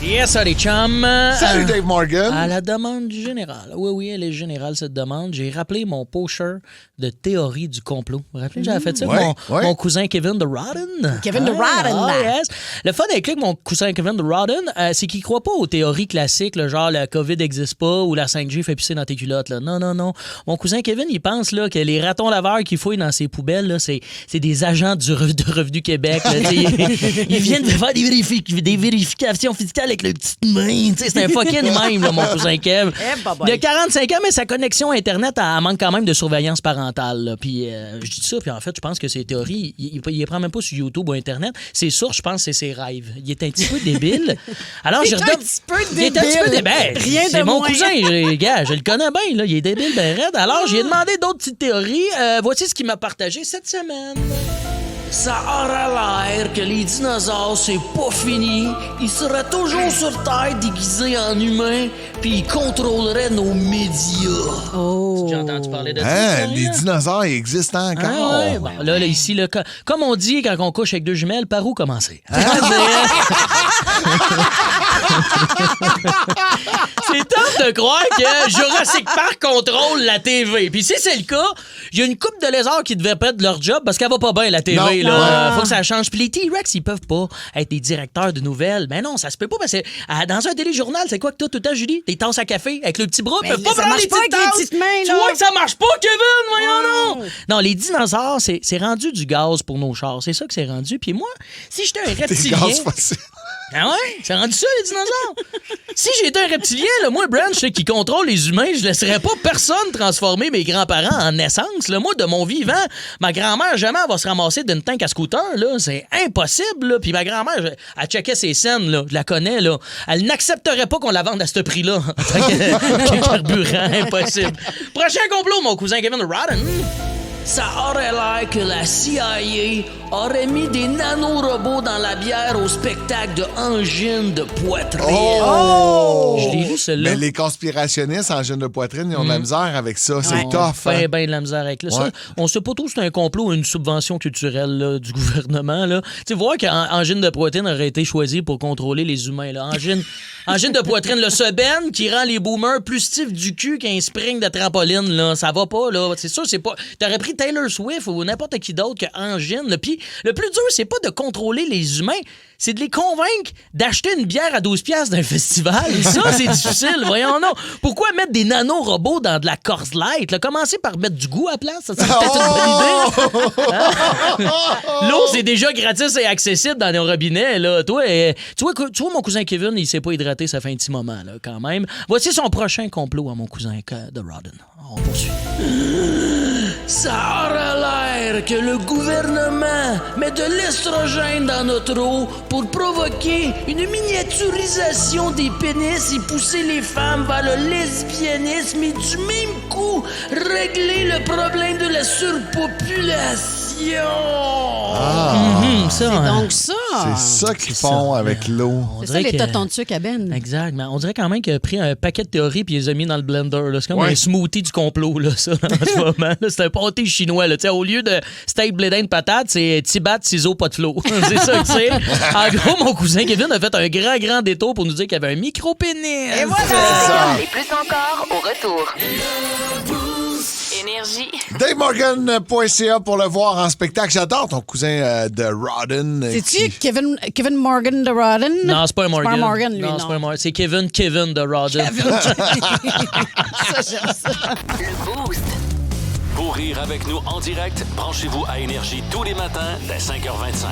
Yes, sir, les chums. Salut Dave Morgan. À la demande du général. Oui, elle est générale, cette demande. J'ai rappelé mon poster de théorie du complot. Vous vous rappelez, j'avais fait ça avec mon cousin Kevin de Rodden. Kevin de Rodden. Yes. Le fun avec lui, avec mon cousin Kevin de Rodden, c'est qu'il croit pas aux théories classiques, là, genre la COVID n'existe pas ou la 5G fait pisser dans tes culottes. Là. Non. Mon cousin Kevin, il pense là, que les ratons laveurs qu'il fouillent dans ses poubelles, là, c'est des agents de Revenu Québec. Là, ils viennent de faire des vérifications fiscales avec le petite main. C'est un fucking même, là, mon cousin Kev. Il a 45 ans, mais sa connexion Internet, elle manque quand même de surveillance parentale. Là. Puis je dis ça, puis en fait, je pense que ses théories, il les prend même pas sur YouTube ou Internet. Ses sources, je pense, c'est ses rêves. Il est un petit peu débile. Alors, Il est un petit peu débile. Il est un petit peu débile. Rien de C'est mon moins. cousin, gars, je le connais bien, là. Il est débile, ben raide. Alors, j'ai demandé d'autres petites théories. Voici ce qu'il m'a partagé cette semaine. Ça aurait l'air que les dinosaures, c'est pas fini. Ils seraient toujours sur Terre déguisés en humains, puis ils contrôleraient nos médias. Oh. J'ai entendu parler de ça. Les dinosaures existent encore. Ah ouais, bon, là, ici, là, comme on dit quand on couche avec deux jumelles, par où commencer? Hein? C'est top de croire que Jurassic Park contrôle la TV. Puis si c'est le cas, il y a une couple de lézards qui devraient perdre leur job parce qu'elle va pas bien, la TV. Non. Là. Faut que ça change. Puis les T-Rex, ils peuvent pas être des directeurs de nouvelles. Ben non, ça se peut pas parce que dans un téléjournal, c'est quoi que toi, tout le temps, Julie? Des tasses à café avec le petit bras, Mais peuvent pas ça prendre marche les pas petites avec les tasses. petites mains, Tu là. vois que ça marche pas, Kevin? Voyons non! Non, les dinosaures, c'est rendu du gaz pour nos chars. C'est ça que c'est rendu. Puis moi, si j'étais un Des reptilien... gaz fossiles. Ah ouais? C'est rendu ça, les dinosaures? Si j'étais un reptilien, là, moi, Brand, je sais qui contrôle les humains, je laisserais pas personne transformer mes grands-parents en essence. Là. Moi, de mon vivant, ma grand-mère, jamais elle va se ramasser d'une tank à scooter. Là. C'est impossible. Là. Puis ma grand-mère, elle checkait ses scènes, là. Je la connais. Là. Elle n'accepterait pas qu'on la vende à ce prix-là en tant que carburant. Impossible. Prochain complot, mon cousin Kevin Rodden. Ça aurait l'air que la CIA aurait mis des nanorobots dans la bière au spectacle de angine de poitrine. Oh! Je l'ai lu, celle-là. Mais les conspirationnistes en gêne de poitrine, ils ont de la misère avec ça. C'est tough. Ben, Hein? ben de la misère avec ça. Ouais. On sait pas trop si c'est un complot ou une subvention culturelle là, du gouvernement. Là. Tu sais, voir qu'angine de poitrine aurait été choisi pour contrôler les humains. Là. Angine de poitrine, le seben qui rend les boomers plus stifs du cul qu'un spring de trampoline. Là. Ça va pas. Là. C'est sûr, c'est pas... T'aurais pris Taylor Swift ou n'importe qui d'autre que Angine. Puis le plus dur, c'est pas de contrôler les humains, c'est de les convaincre d'acheter une bière à 12$ d'un festival. Ça, c'est difficile. Voyons, non. Pourquoi mettre des nanorobots dans de la Coors Light? Là, commencer par mettre du goût à la place. Ça serait peut-être une bonne idée. Hein? L'eau, c'est déjà gratis et accessible dans nos robinets. Là. Toi, tu vois, mon cousin Kevin, il s'est pas hydraté, ça fait un petit moment, là, quand même. Voici son prochain complot à mon cousin de Rodden. On poursuit. Ça aurait l'air que le gouvernement met de l'estrogène dans notre eau pour provoquer une miniaturisation des pénis et pousser les femmes vers le lesbianisme et du même coup régler le problème de la surpopulation. C'est donc ça. C'est ça qu'ils font avec l'eau. C'est ça, les totons de sucre à Ben. Exact. Mais on dirait quand même qu'il a pris un paquet de théories puis il les a mis dans le blender. Là. C'est comme un smoothie du complot, là, ça, en ce moment. Là. C'est un pâté chinois. Là. Au lieu de steak, blé d'Inde, patate, c'est Tibat, ciseaux, pas de flot. C'est ça que c'est. En gros, mon cousin Kevin a fait un grand détour pour nous dire qu'il y avait un micro-pénis. Et voilà! Et plus encore au retour. Énergie. DaveMorgan.ca pour le voir en spectacle. J'adore ton cousin de Rodden. C'est-tu Kevin Morgan de Rodden? Non, c'est pas un Morgan. C'est pas un Morgan, lui, non. C'est pas un Morgan. C'est Kevin de Rodden. Ça, j'aime ça. Le Boost. Pour rire avec nous en direct, branchez-vous à Énergie tous les matins dès 5h25.